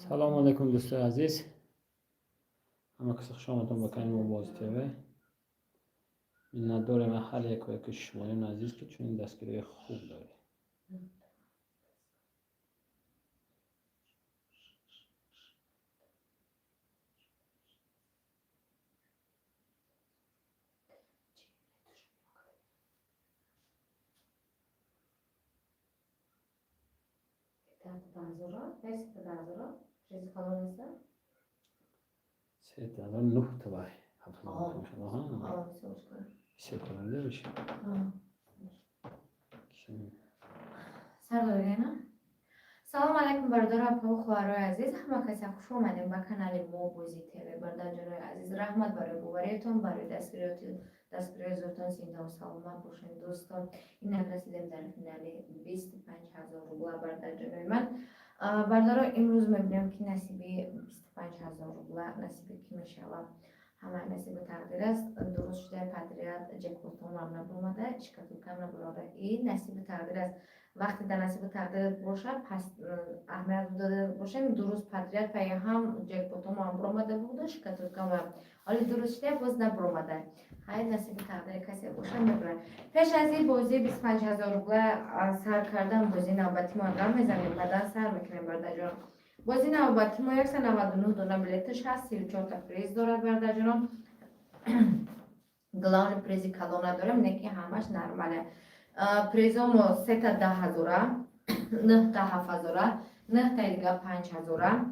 سلام علیکم دوستان عزیز، همه کسی خوش آمدید به کانال باز تیوی. نداره محل یک شمایون عزیز که چون دستگیری خوب داره. سه تا نه تا بای. سه کننده بشه. سلام علیکم برادر و خواهرای عزیز، همه کسی خوش اومدین به کانال ما بازی تیوی. برادر جانای عزیز، رحمت برای باوریتون، برای دستگیری زورتون زنده و سلامت باشین دوستان. این رسیدیم در فینال 25,000 روبل برادر جانای من. برادر امروز میبینیم که نصیبی 25,000 روبل نصیبی کی میشود. همه نصیب تقدیر است. درست شده پدریت جکوتون هم نبومده، شکتون کم نبوده. این نصیب تقدیر است. وقتی در نصیب تقدیرت باشه پس اهمیت داده باشه. درست پدریت پای هم جکپوتوم هم برآمده بوده، شکتت کم حالی درست شده باز نبرآمده. های نصیب تقدیر کسی باشه میبره. پیش از این بازی 25,000 روبل سر کردن بازی نوبتی ما انجام میزنیم، بعدا سر میکنیم برادر جان. بازی نوبتی ما 199 دونه بلیتش هست، 34 تا پریز دارد برادر جان. گلان پریزی کلانه دارم، نکی همش نرماله. پریزم 3 تا 10,000، 9 تا 7,000، 9 تا دیگه 5,000،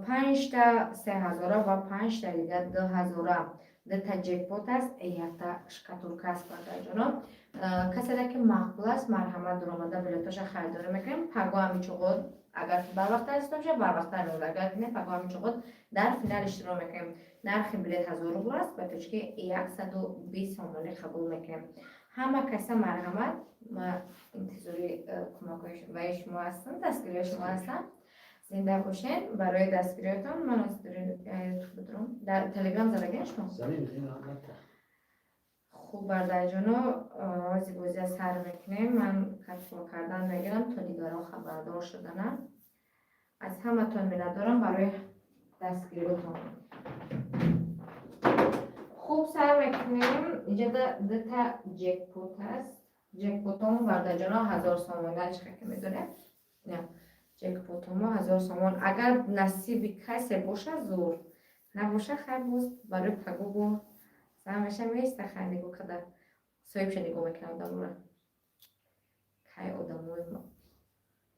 5 تا 3,000 و 5 تا دیگه 2,000. دو تا جکپوت است، یک تا شکاتورکا است برادر جانم. کسی که مقبول است مرحمت درآمده بلیتاش خریداری میکنیم. پگو همی چقدر اگر که بر وقت هستم شه بر وقت نمیاد، اگر که نه پگو همی چقدر در فینال اشتراک میکنیم. نرخ بلیت 1000 روبل است، به پیشکی 120 سومانی قبول میکنیم. همه کسی مرحمت، ما انتظاری کمک و شما هستم، دستگیری شما هستم. زنده باشین. برای دستگیریتان من از بدرم در تلگرام زدگین شما خوب برادر جانو از بازی سر میکنیم. من کتفا کردن میگیرم تا دیگران خبردار شدنم. از همه تون میندارم برای دستگیریتان. خوب سر میکنیم. اینجا دو تا جکپوت هست. جکپوتمون برادر جانا 1000 سومانه چقدر میدونه. نه جکپوتمون 1000 سومان. اگر نصیبی کسی باشه زور، نباشه خیر باز برای پگو با سرمشه میسته خیر نگو کده سویبش نگو میکنم دمونه که آدموی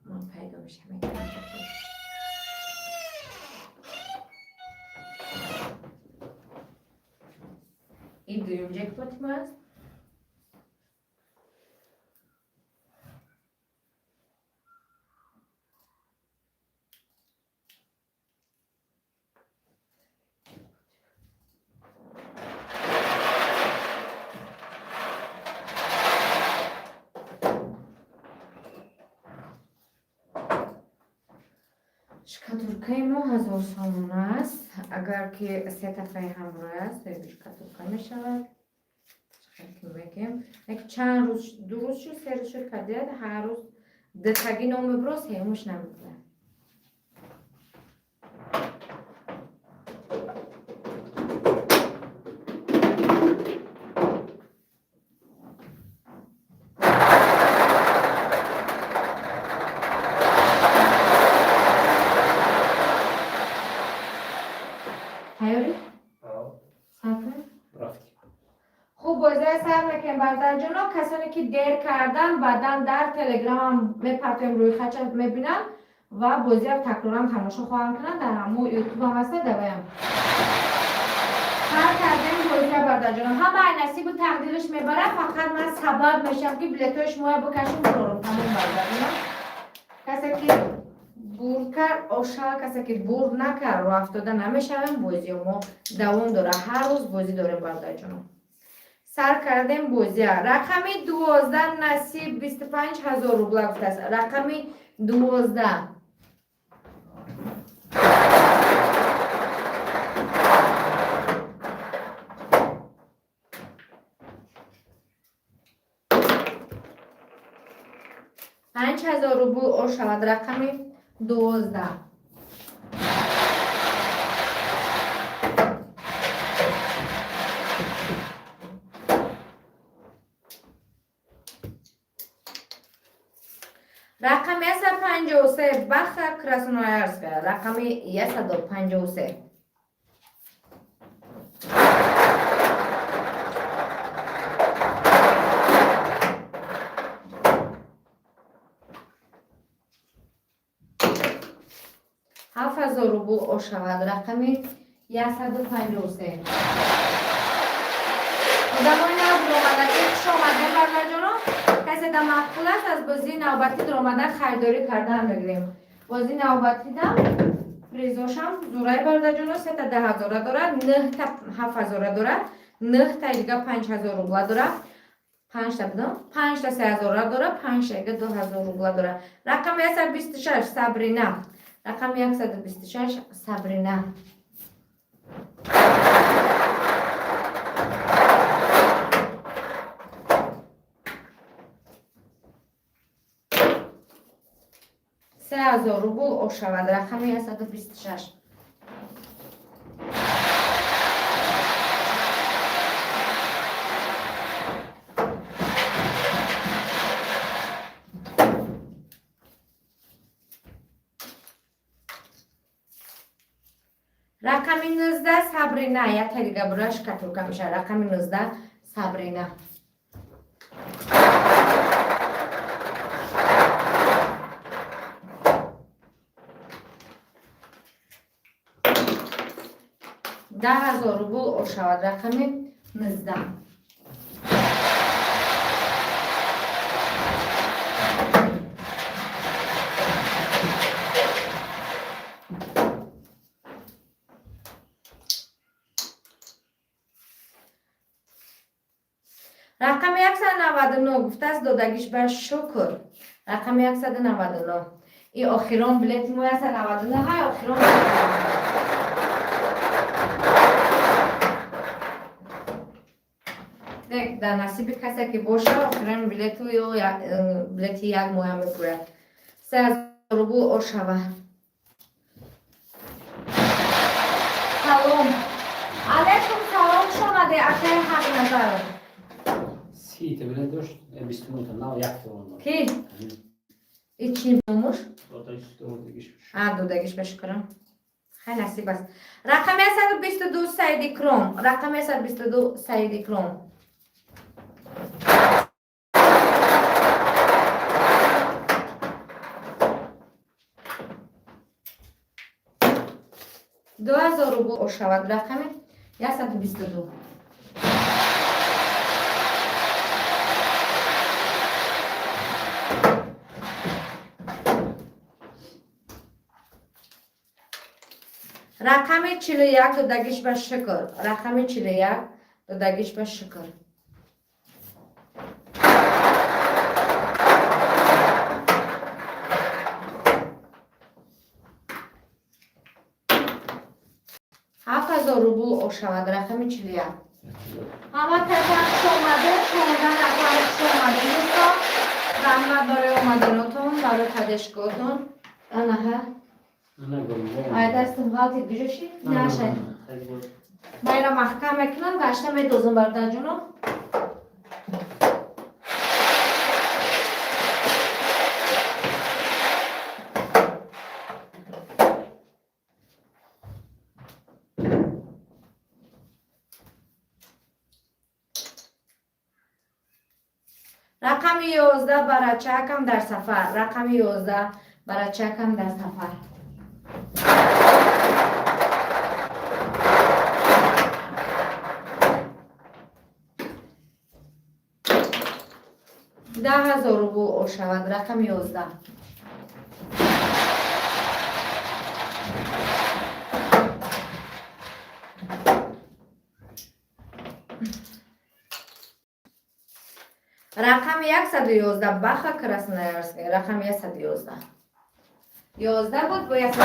من پیدا میشه میکنم. این دویم جکپوت ما است. شکاتورکای ما 1000 سومانه است. اگر که 3 تا پای همراه است روی شکاتورکا میشود. چقدر میگیم یک چند روز دو روز شد 3 روز شد کردید هر روز دتگی نام براس همش نمیده. خوب بازی سر میکنیم برادر جانا. کسانی که دیر کردن بعدا در تلگرام میپرتیم روی خچ میبینن و بازی تکرارم تماشا خواهم کنن. در همون یوتیوب هم هسته دویم سر کردیم بازی برادر جانا. همه نصیب و تقدیرش میبره، فقط من سبب میشم که بلیتوی شما بکشم برارم تمام برادر جانا. کسی که بور کرد آشا، کسی که بور نکرد و افتاده نمیشویم. بازی ما دوام داره، هر روز بازی داریم برادر جانا. سر کردیم بازی رقمی 12 نصیب 25,000 روبل است. رقمی 12 5,000 روبل او شود. رقمی 12 رقم 153 بخ красноярска. رقم 153. هفت روبل شود. رقم 153. آدمای از درآمده که خوش آمدین برادر جانم. کسی در مقبول است از بازی نوبتی درآمده خریداری کردن بگیریم. بازی نوبتی دم پریزاشم زورای برادر جانم 3 تا 10,000 داره، 9 تا 7,000 داره، 9 تا دیگه 5,000 روبل داره، 5 تا بدم 5 تا 3,000 داره، 5 تا دیگه 2,000 روبل داره. رقم 126 صبرینا. رقم 126 صبرینا. سه 3,000 روبل شود. رقم 126. رقم 19 صبرینا. یک تا دیگه براش کتوکه میشه. رقم 19 صبرینا. ده 10,000 روبل شود. رقم 19. رقم 199 گفته است دادگیش بر شکر. رقم 199. این آخران بلیت مو 199 های آخران دیگه در نصیب کسی که باشه آخران بلیت یا بلیت یک ماه میپوید. 3,000 روبل شود. سلام علیکم. سلام شما ده اخیر حق نظر سی تبله داشت 29 تا نه یک تا کی؟ این چی بومش؟ دودگیش بشکرم. خیلی نصیب است. رقم 122 سعیدی کروم. رقم 122 سعیدی کروم. دو 2,000 روبل شود. رقم 122. رقم 41 دادگیش به شکر. رقم 41 دادگیش به شکر. هفت 7,000 روبل شود. رقم 41. همه تفاهم شماده شماده رقم شماده نیستا. رحمت برای اومدناتون برای تدشگاهتون. نه آیا دستم غلطی بیجوشی؟ نه شد. باید محکم میکنم گشته میدوزم برادر جونم. رقم 11 برای چکم در سفر. رقم 11 برای چکم در سفر. ده 10,000 روبل شود. رقم 11. رقم 111 بخ красноярска. رقم 111. 11 بود با 111.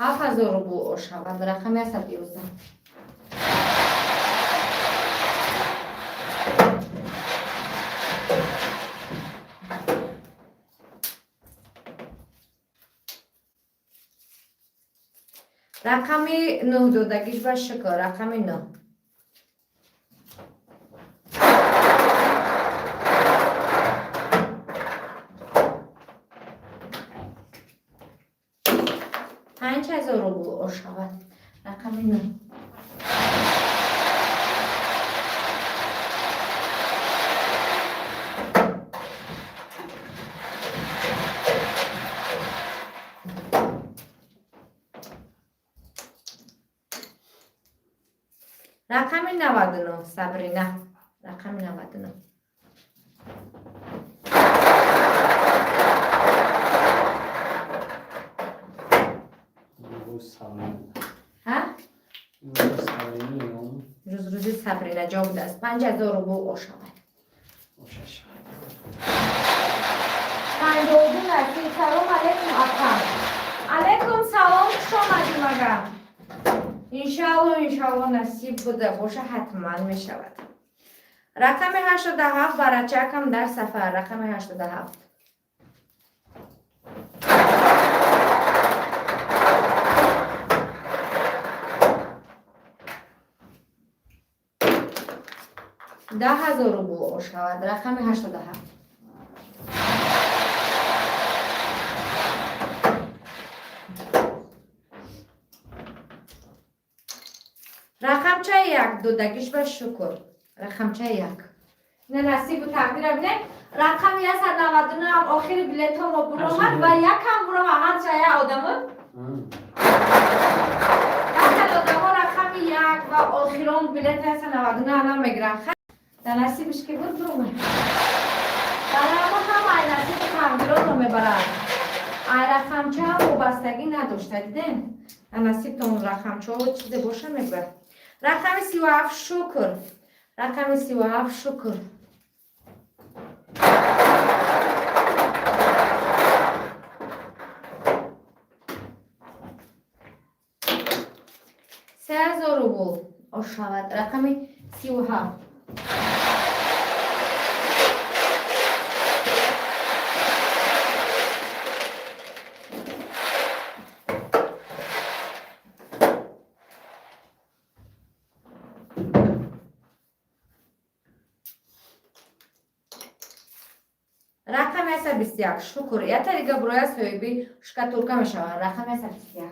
هفت 7,000 روبل شود. رقم 111. رقمی 9 دادگیش و شکر رقمی 9. پنج هزار روبل شود رقمی 9. رقم 99 صبرینا رقم 99. ها؟ روزی صبرینا جاود است 5000 روبل شود. 52 نسی سلام علیکم اکرم. علیکم سلام خوش آمدید مگم. انشالله نصیب بوده باشه حتما می شود. رقم 87 برای چکم در سفر رقم 87. ده هزار روبل شود رقم 87. رقم چه یک دودگیش و شکر رقم چه یک نه نصیب و تقدیر بینه رقم 199 هم آخر بلیت ها ما برومد و یک هم برومد هم چه یک آدمه یک آدم ها رقم یک و آخران بلیت 199 هم میگرم در نصیبش که بود برومد برای ما هم ای نصیب تقدیرات رو میبرد ای رقم چه هم وابستگی نداشته دیدین نصیب تا اون رقم چه و چیز باشه میبرد. رقم 37 شکر رقم 37 شکر. سه هزار روبل شود رقم 37. رقم 21 شکر یا طریقه برای صاحبی شکاتورکا می شود رقم 21.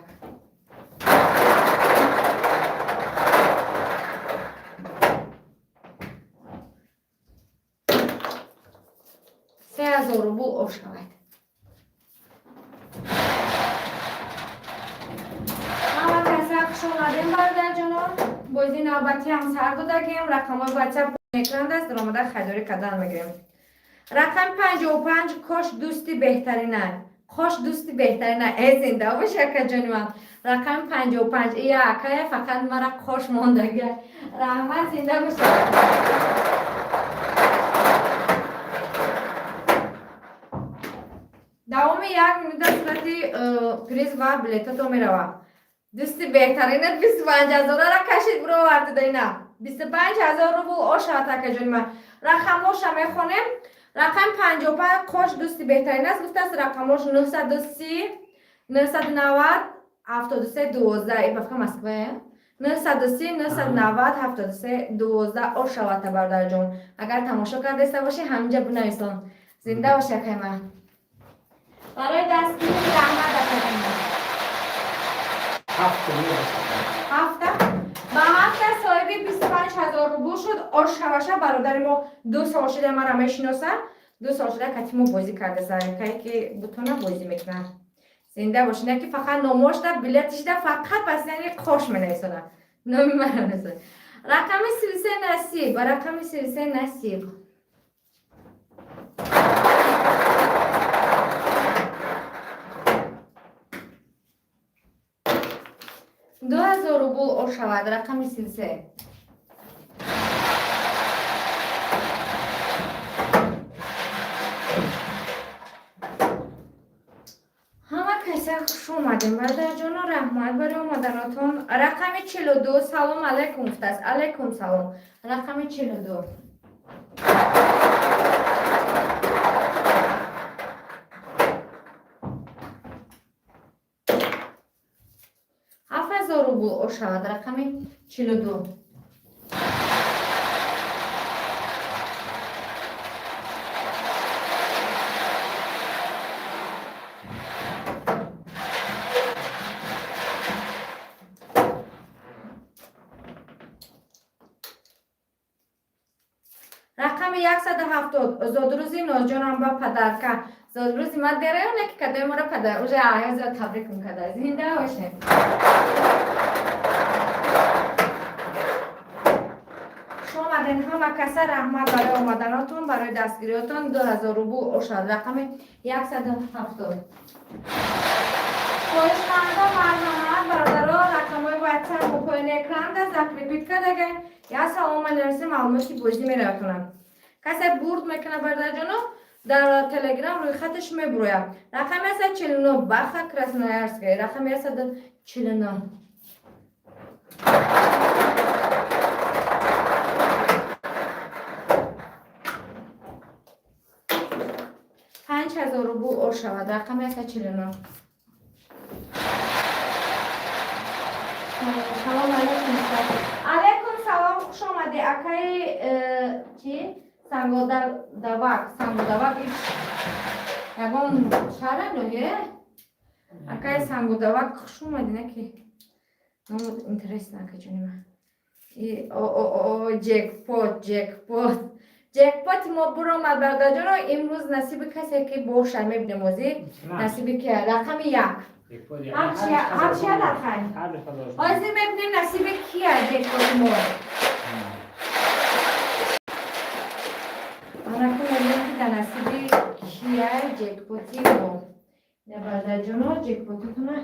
سه هزار روبل شود. اما کسی خوش آمدین برادر جناب بازی نوبتی هم سر دادگیم رقم های واتساپ اکران دست در آمده خریداری کردن میگیریم. رقم 55 کاش دوستی بهترینه کاش دوستی بهترینه ای زنده باشه که جانی من رقم 55 ای اکای فقط مرا کاش موندگی رحمت زنده باشه. دوام یک مدت صورتی پریز و بلیتاتو میروه دوستی بهترینه 25000 را کشید برو ورده دینا 25000 روبل آشاته که جانی من رقماش میخونیم. رقم 55 کاش دوستی بهترین است گفته است رقماش 930 990 73 12 ای بفکر مسکوه 930 990 73 12 او شواته برادر جون اگر تماشا کرده باشی همینجا بنویسون زنده باشه که من برای دستگیری رحمت دستگیری هفته با هفته صاحبی 25000 روبل شد آشوشه برادر ما دو سال شده مرا میشناسه دو سال شده که تیمو بازی کرده سر که بتونه بازی میکنه زنده باشه نه که فقط ناموش ده بلیتش ده فقط پس یعنی کاش منویسونه نامی من نویسونه. رقم 33 نصیب رقم 33 نصیب 2000 روبل شود رقم 33. همه کسی خوش اومدیم برادر جان رحمت برای اومدناتون. رقم 42 سلام علیکم است. علیکم سلام. رقم 42 7000 рубл ошавад. Рақами 42. رقم 170 زادروزی نازجانم با پدرکه زادروزی مدره اونه که کدای مرا پدر اوجه آیاز را تبریک میکده زنده باشه شما مدن همه کسا رحمت برای آمدناتون برای دستگیریاتون 2000 روبل اوشد رقم 170 خوشمنده مرحمت برادرها رقمای واتساپ و پایین اکران ده زکری بیت کدگه یا سلام نرسی معلوماتی بوجدی میره کنم کسی برد میکنه برادر جانو در تلگرام روی خطش میبرویم رقم 149 بخا کراسنویارسکی رقم 149 5000 روبل اور شود رقم 149 سلام علیکم علیکم سلام خوش آمدی اکای چی؟ سنگودوک یکون شهر نویه اکای سنگودوک خوش آمدی نکی نمود انترست نکه جونیم جکپوت ما برو مد برده جانو امروز نصیب کسی که باشه میبینیم موزی نصیبی که رقم 1 همچیه در خیلی آزی میبینیم نصیب کیه جکپوت ما آنها کنیم که نصیب کیه جکپوتی ما نبرده جانو جکپوتی کنه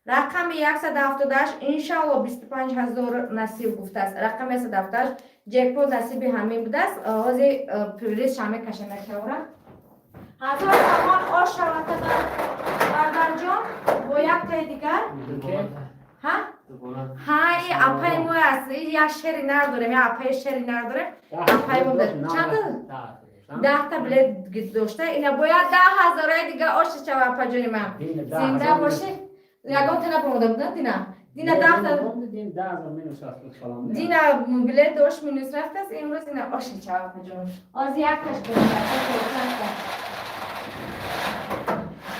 رقم 178 انشالله 25000 نصیب گفته است رقم 178 جکپوت نصیب همین بوده است آغاز پریز شامه کشه نکره هزار سامان آش شود برادر جان با یک تای دیگر ها؟ ها این اپای مو است یک شری نداریم یا اپای شری نداریم اپای مو داریم چند 10 تا بلیت داشته اینا باید 10,000 دیگه آش شود اپا جانی من زنده باشه یکم تنها پرموده بودن دینا 10 تا دینا بلیت داشت مینوس رفت است امروز اینا آشی چه اپا جان از یک کش کنیم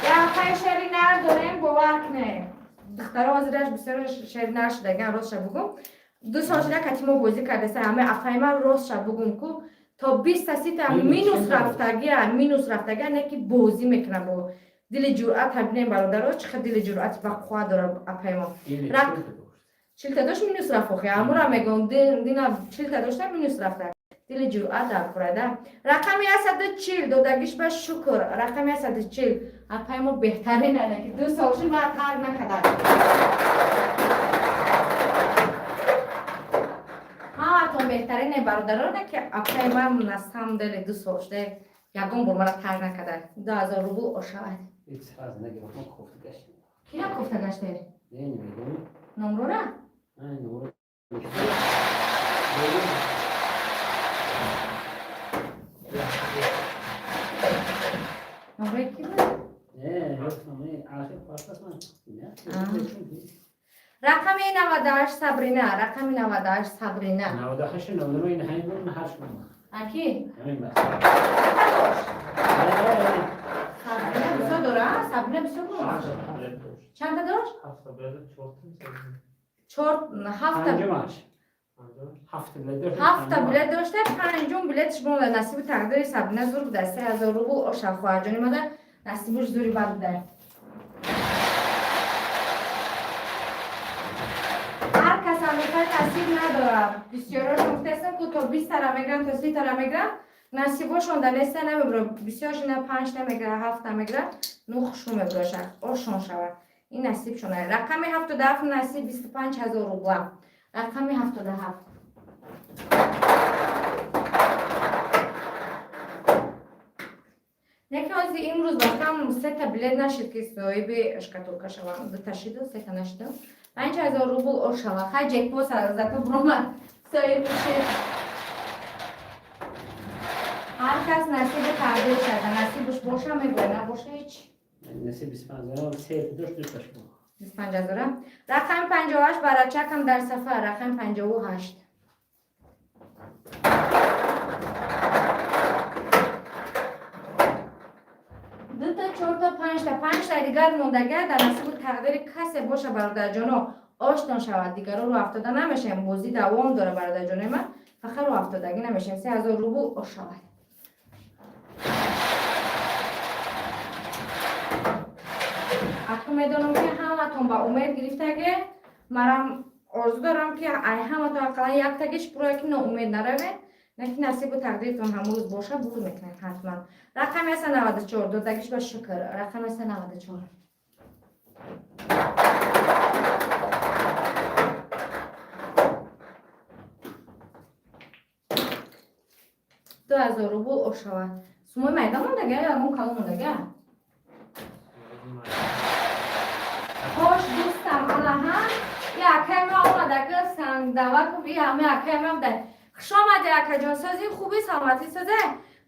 یا اپای شری نداریم باور کنه دخترها حاضرش بسیار شیر نشده گن راست شد بگم 2 سال شده که تیمو بازی کرده سه همه افای من راست شد بگم که تا 20 تا 30 تا مینوس رفتگی نکی بازی میکنه با دل جرأت ببینیم برادرها چقدر دل جرأت و قوا داره افای ما چیل تا داشت مینوس رفت خیلی امورا میگم دینا چیل تا داشته مینوس رفته دل جرأت در فرده رقم 140 دادگیش به شکر رقم 140 اپای ما بهترین نه که 2 سال شد من کار نکردم همتون بهترین برادرانه که اپای من نستم دل 2 سال شده یکم بر مرا کار نکردم 2000 روبل اوشد هیچ از نگیرم کوفته گشت کی کوفته گشته نمیدونم نمرو نه نمرو نمره کی بود؟ رقم 98 صبرینه رقم 98 صبرینه 98 99 این همین بود هر شما اکی؟ همین بس صبرینه بسیار داره؟ صبرینه بسیار داره؟ چند تا داشت؟ 7 تا بلیت داشته 5 بلیتش به نصیب تقدیر صبرینه زور بوده 3000 روبل آشان خواهر جانی ماده نصیبش زوری بد بوده هر کس هم میخواد نصیب نداره بسیاراش مفتستم که تا 20 تا میگرم تا 30 تا میگرم نصیباشون در لیسته نمیبره بسیارش اینا 5 تا میگره 7 تا میگره نوخشون میبره آشان شود این نصیب شونه رقم 77 نصیب 25000 روبل رقم 77 نکه ازی امروز وقتم 3 تا بلیت نشد که صاحب اشکاتورکا شوم 2 تا شد 3 تا نشد 5000 روبل اور شوم خیلی جکپوت سر زدم برام صاحب میشه هر کس نصیب بیشتر نصیبش باشه میگوه نباشه هیچ. نصیب 25,000 سه داشت دوستش بود. 25,000. رقم 58 برای چکم در صفحه رقم 58. دو تا 4 تا 5 تا دیگر موندگه در نصیب تقدیر کسی باشه برادر جانو آشنا شود دیگر رو افتاده نمیشیم بازی دوام داره برادر جان من فقط رو افتادگی نمیشیم 3000 روبل شود. اکنون میدونم که همتون با امید گرفتگی مرام آرزو دارم که ای همتون اقلا یک تگیش برای که امید نروید نکی نصیب و تقدیرتون همون باشه بور میکنید حتما. رقم است 94 دو تگیش با شکر رقم است 94. دو هزار روبل او شود. سومه میدان موندگه یا همون کلو موندگه؟ خوش دوستم انا هم یکی ما آمده که سنگ دوک و بی همه یکی ما بده خوش آمده یکی جان سازی خوبی سلامتی سازه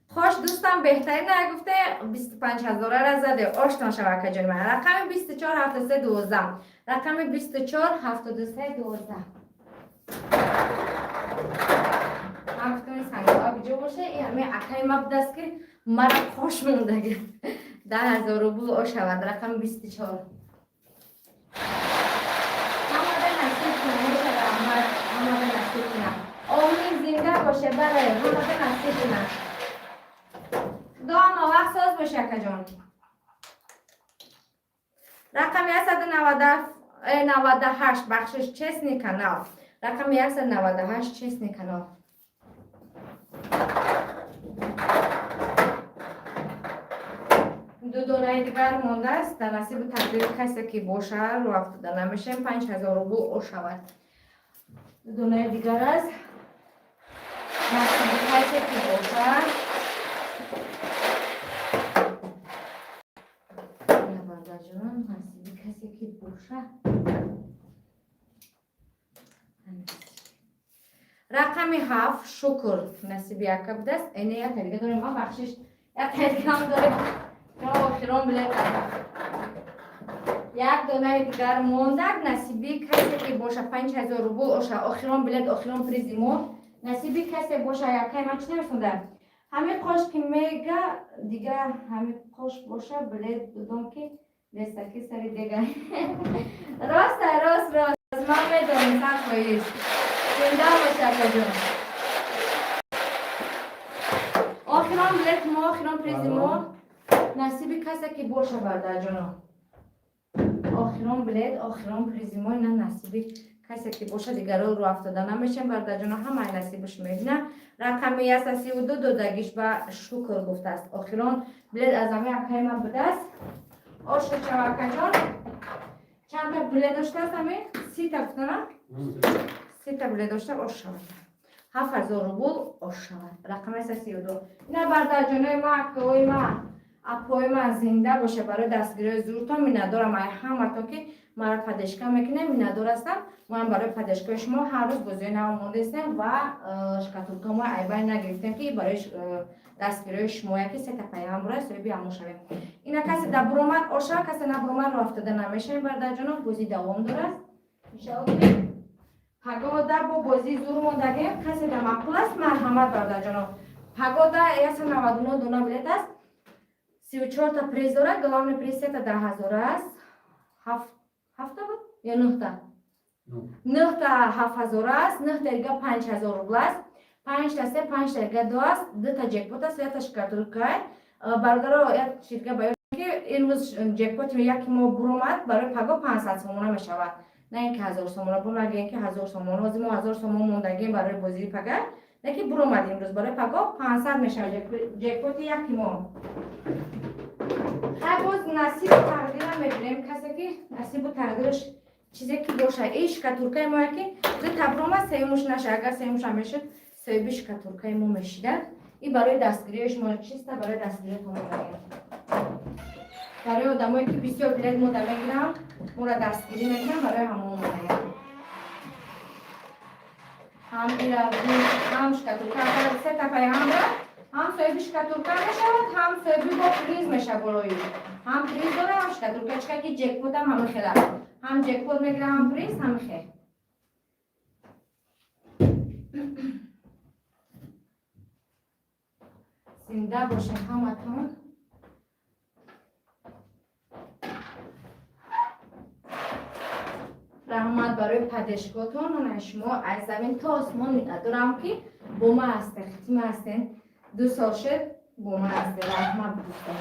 خوش دوستم بهترین نگفته 25,000 را زده آشنا شود که جان من رقم 24 73 12 رقم 24 73 12 همفتون سنگ آبی جو باشه این همه یکی ما بده است که مرا خوش موندگه 10,000 روبل او شود رقم 24 آمین زنده باشه برای همه نصیب کنم دعا وقت ساز باشه که جان رقم 198 بخشش چسنی کانال رقم 198 چسنی کانال دو دونه دیگر مونده است در نصیب تقدیر کسی که باشه رو افتاده نمیشه 5,000 روبل او شود دو دونه دیگر است نصیب کسی که باشه نبرده جانم نصیب کسی که باشه رقم 7 شکر نصیب یک بوده است اینه یک دیگه داریم ما بخشش یک دیگه هم داریم آخران بلیت یک دونه دیگر موندک نصیبی کسی که باشه 5,000 روبل اوشه آخران بلیت آخران پریزیمون نصیبی کسی باشه یکی من چی نمیفونده همه قاش که میگه دیگه همه قاش باشه بلیت دودم که دستکی سری دیگه راست من میدونم سر خواهیست زنده باشه که جون آخران بلیت ما آخران پریزیمون نصیبی کسی که باشه برده جانو آخران بلید آخران پریزیمون نه نصیبی کسی که باشه دیگر رو افتاده نمیشه برده جانو همه نصیبش میبینه رقمی است 32 دودگیش به شکر گفته است آخران بلید از همه اکای من بوده است آشت چوکه جان چند تا بلید داشته است همه 30 تا گفته نه 30 تا بلید داشته آش شود 7,000 روبل آش شود رقم است 32 نه برده جانوی ما اکوی ما اپای من زنده باشه برای دستگیری زور تا می ندارم همه تا که مرا پدشکا میکنه می ندارستم من برای پدشکای شما هر روز بازی نو مونده استم و شکاتورکا ما ایبای نگرفتیم که برای دستگیری شما یکی سه تا پیام برای سوی بیامو شویم اینا کسی در برومت آشا کسی نبرومت رو افتاده نمیشه برده جانم بازی دوام دارست میشه پگاده با بازی زور موندگیم کسی در مقبول است مرحمت برده جانم پگاده 199 دونه بلیت است 34 تا پریز داره گلام پریز 3 تا 10,000 است 7 بود یا 9 تا 9 تا 7,000 است 9 تا دیگه 5,000 روبل است 5 تا 3 5 تا دیگه 2 است 2 تا جکپوت است 1 تا شکاتورکای برادر یک شرکت باید که این روز جکپوت یکی ما برومد برای پگا 500 سومونه می شود نه اینکه 1000 سومونه بروم اگه اینکه 1000 سومونه واسه ما 1000 سومونه موندگی برای بازی پگا نکی برومد امروز برای پگا 500 می شود جکپوت یکی ما هر باز نصیب و تقدیر هم میبینیم کسی که نصیب و تقدیرش چیزی که باشه ایش که ترکای ما که زی تبروم است سیموش نشه اگر سیموش هم میشد سیبیش که ترکای ما میشیده این برای دستگیریش ما چیسته برای دستگیری ما میگیم برای آدمایی که بسیار بلد ما میگیرم ما را دستگیری میگیرم برای همون میگیم هم ایرا هم شکتورکای سه تا پیام را هم صاحبش شکاتورکا میشود هم صاحبی با پریز میشه بالایی هم پریز داره هم شکاتورکا چکا که جکپوت هم همه خیلی هم جکپوت میگیره هم پریز هم خیلی زنده باشه همتون رحمت برای پدشکاتون و شما از زمین تا آسمان میدارم که با ما هسته ختم هستین 2 سال شد با ما هسته رحمت دوستان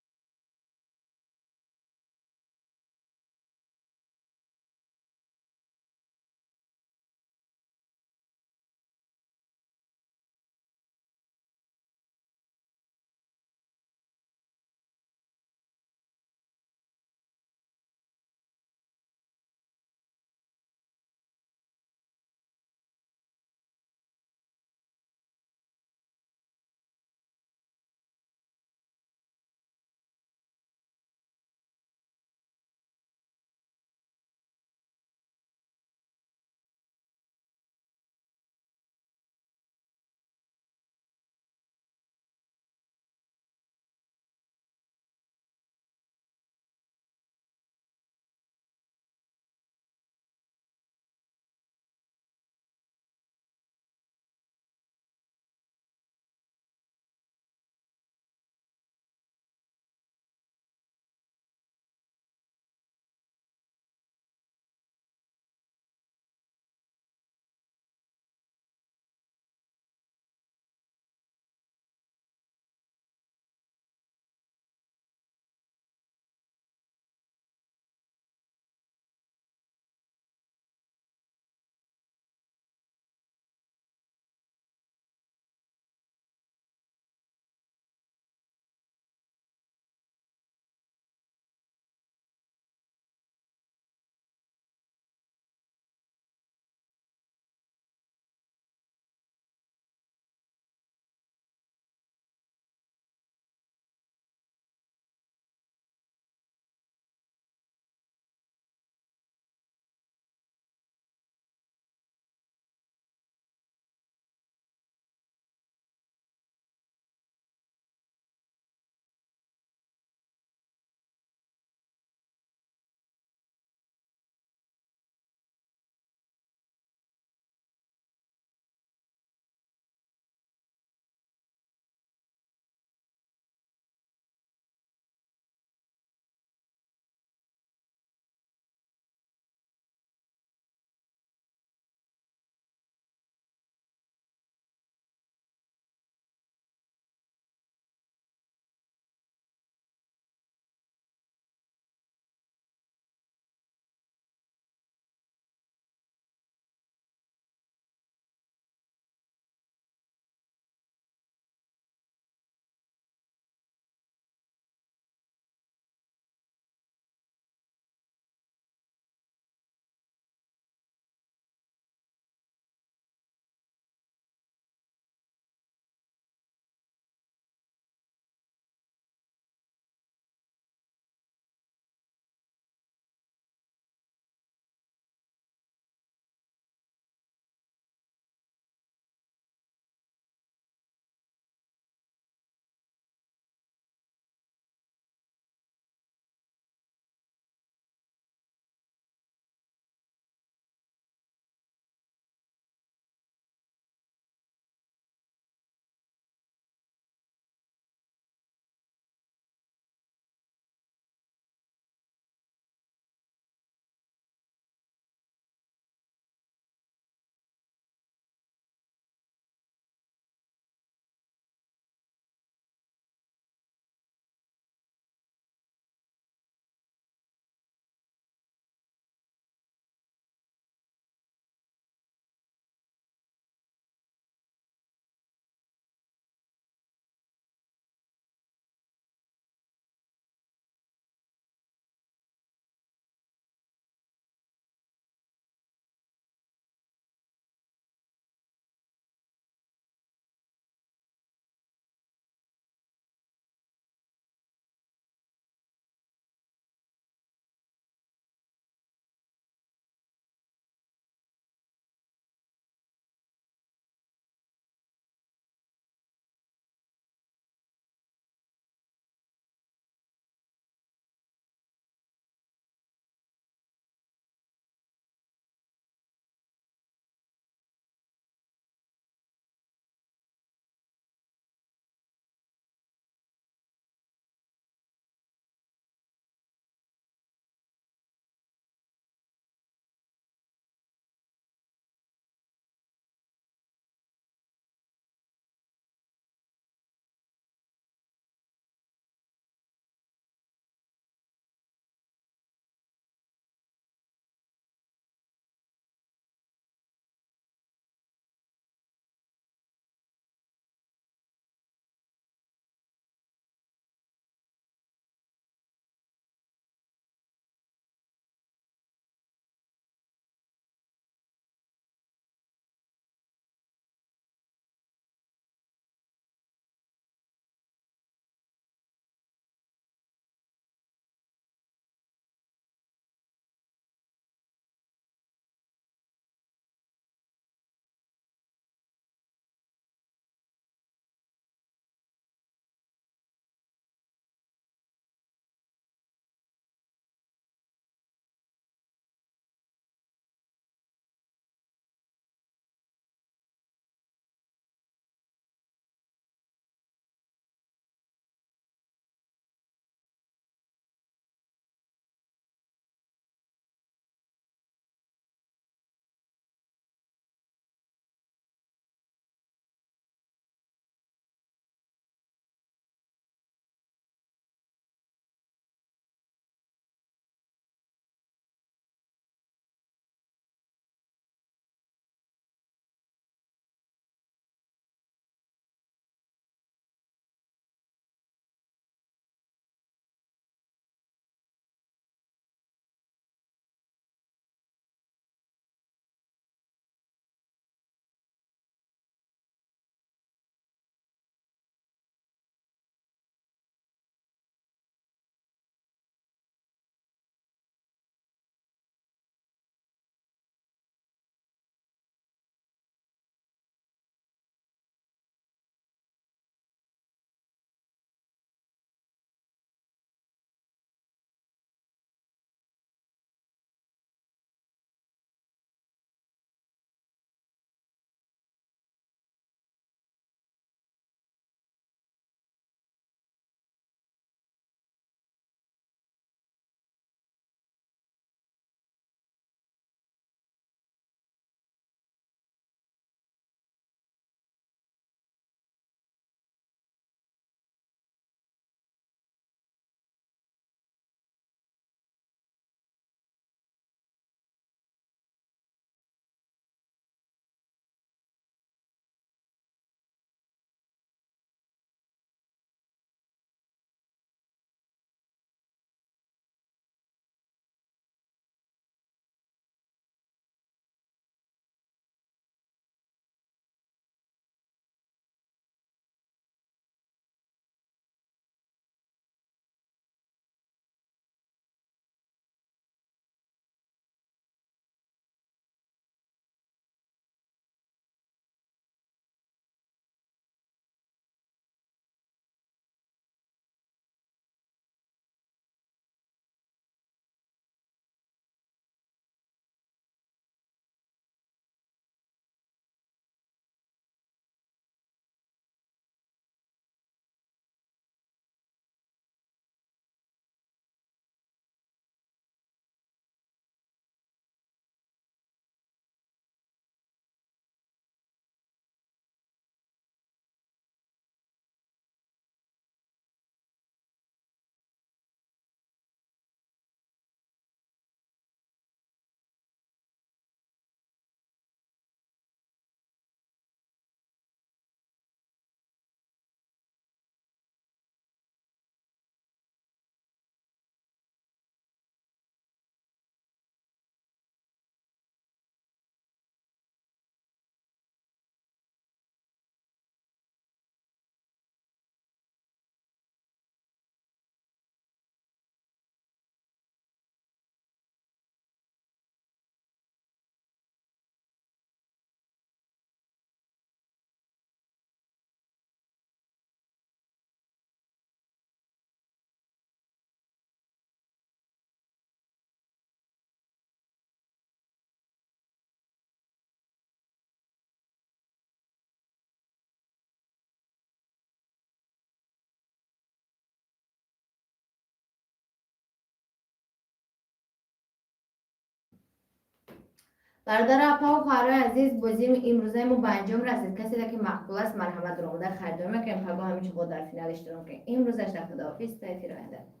برادر اپا و خواهرای عزیز بازی امروزه ما به انجام رسید. کسی که مقبول است مرحمت رو آمده خریدار میکنیم تا همین چه بود در فینال اشتراک کنیم. امروزش در خداحافظ تا ارائه